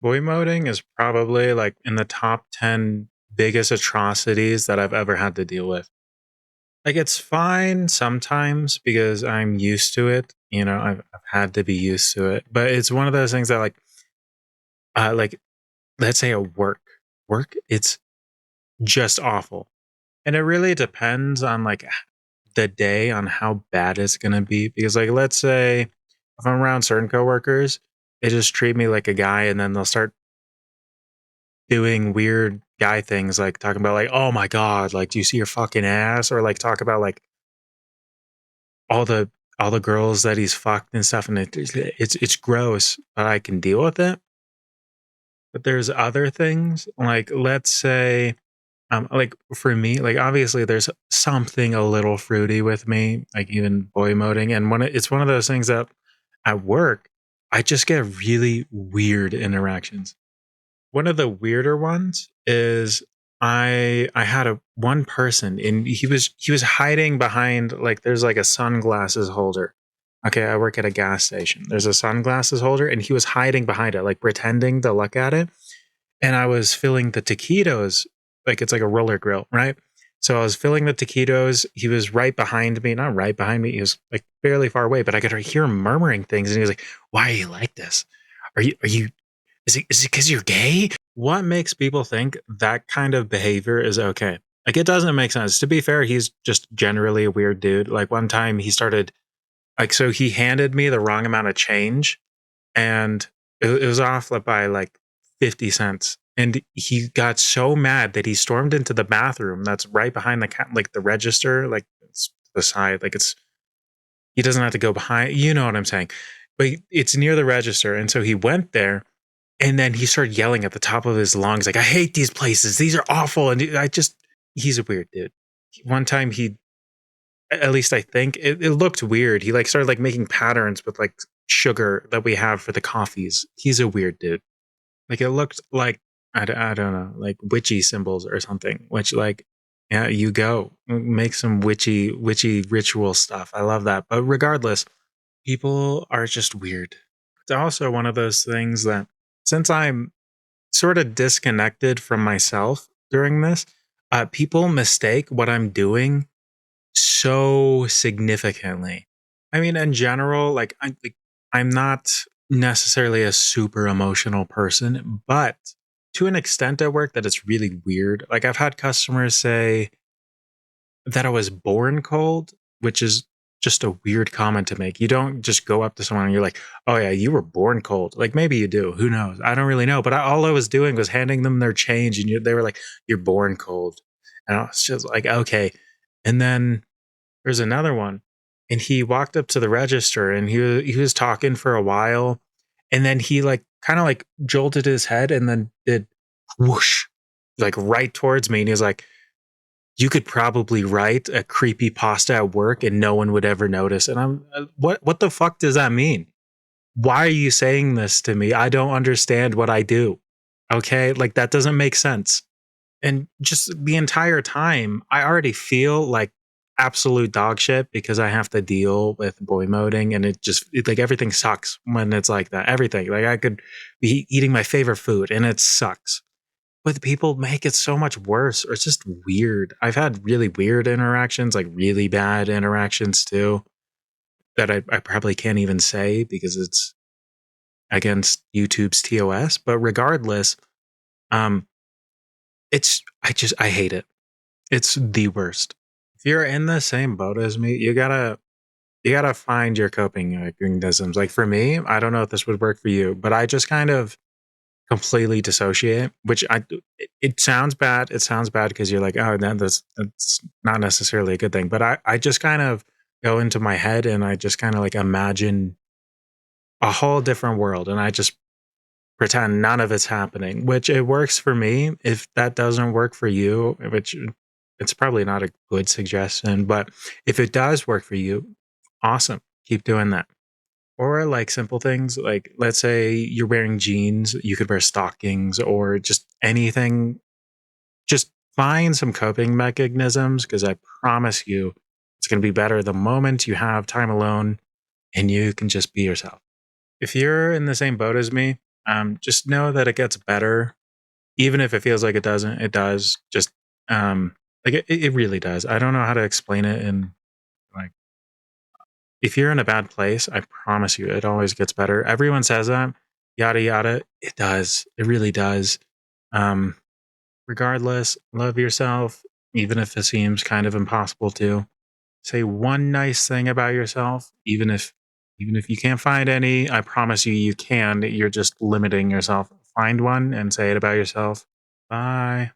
Boymoding is probably like in the top 10 biggest atrocities that I've ever had to deal with. Like it's fine sometimes because I'm used to it. I've had to be used to it. But it's one of those things that like let's say a work, it's just awful. And it really depends on like the day on how bad it's gonna be. Because like let's say if I'm around certain coworkers, they just treat me like a guy and then they'll start doing weird guy things like talking about like, oh my god, like do you see your fucking ass? Or like talk about like all the all the girls that he's fucked and stuff, and it's gross, but I can deal with it. But there's other things, like let's say like for me, like obviously there's something a little fruity with me, like even boy moding, and it's one of those things that at work I just get really weird interactions. One of the weirder ones is I had a one person and he was hiding behind like there's like a sunglasses holder. Okay, I work at a gas station. There's a sunglasses holder and he was hiding behind it, like pretending to look at it. And I was filling the taquitos, like it's like a roller grill, right? So I was filling the taquitos. He was right behind me, not right behind me. He was like fairly far away, but I could hear him murmuring things. And he was like, "Why are you like this? Are you is it because you're gay?" What makes people think that kind of behavior is okay? Like, it doesn't make sense. To be fair, he's just generally a weird dude. Like, one time he started, like, so he handed me the wrong amount of change and it was off by like 50 cents. And he got so mad that he stormed into the bathroom that's right behind like the register, like it's the side, like he doesn't have to go behind, you know what I'm saying? But it's near the register. And so he went there and then he started yelling at the top of his lungs, like, I hate these places. These are awful. And he's a weird dude. One time at least I think, it looked weird. He like started like making patterns with like sugar that we have for the coffees. He's a weird dude. Like it looked like, I don't know, like witchy symbols or something, which like, yeah, you go make some witchy ritual stuff. I love that. But regardless, people are just weird. It's also one of those things that since I'm sort of disconnected from myself during this, people mistake what I'm doing so significantly. I mean, in general, I'm not necessarily a super emotional person, but to an extent at work that it's really weird. Like I've had customers say that I was born cold, which is just a weird comment to make. You don't just go up to someone and you're like, "Oh yeah, you were born cold." Like maybe you do. Who knows? I don't really know. But all I was doing was handing them their change, and they were like, "You're born cold," and I was just like, "Okay." And then there's another one, and he walked up to the register, and he was talking for a while, and then he like kind of like jolted his head, and then did whoosh, like right towards me, and he was like, you could probably write a creepy pasta at work and no one would ever notice. And I'm what the fuck does that mean? Why are you saying this to me? I don't understand what I do. Okay? Like that doesn't make sense. And just the entire time, I already feel like absolute dog shit because I have to deal with boy moding and like everything sucks when it's like that. Everything. Like I could be eating my favorite food and it sucks, but people make it so much worse, or it's just weird. I've had really weird interactions, like really bad interactions too, that I probably can't even say because it's against YouTube's TOS. But regardless, um, I hate it. It's the worst. If you're in the same boat as me, you gotta find your coping mechanisms. Like for me, I don't know if this would work for you, but I just kind of completely dissociate, which it sounds bad. It sounds bad because you're like, oh, that's not necessarily a good thing. But I just kind of go into my head and I just kind of like imagine a whole different world and I just pretend none of it's happening, which it works for me. If that doesn't work for you, which it's probably not a good suggestion, but if it does work for you, awesome. Keep doing that. Or like simple things, like let's say you're wearing jeans, you could wear stockings or just anything. Just find some coping mechanisms because I promise you it's going to be better the moment you have time alone and you can just be yourself. If you're in the same boat as me, Just know that it gets better, even if it feels like it doesn't. It does. Just like it really does. I don't know how to explain it. And like, if you're in a bad place, I promise you, it always gets better. Everyone says that, yada yada. It does. It really does. Um, Regardless, love yourself, even if it seems kind of impossible to. Say one nice thing about yourself, even if you can't find any. I promise you, you can. You're just limiting yourself. Find one and say it about yourself. Bye.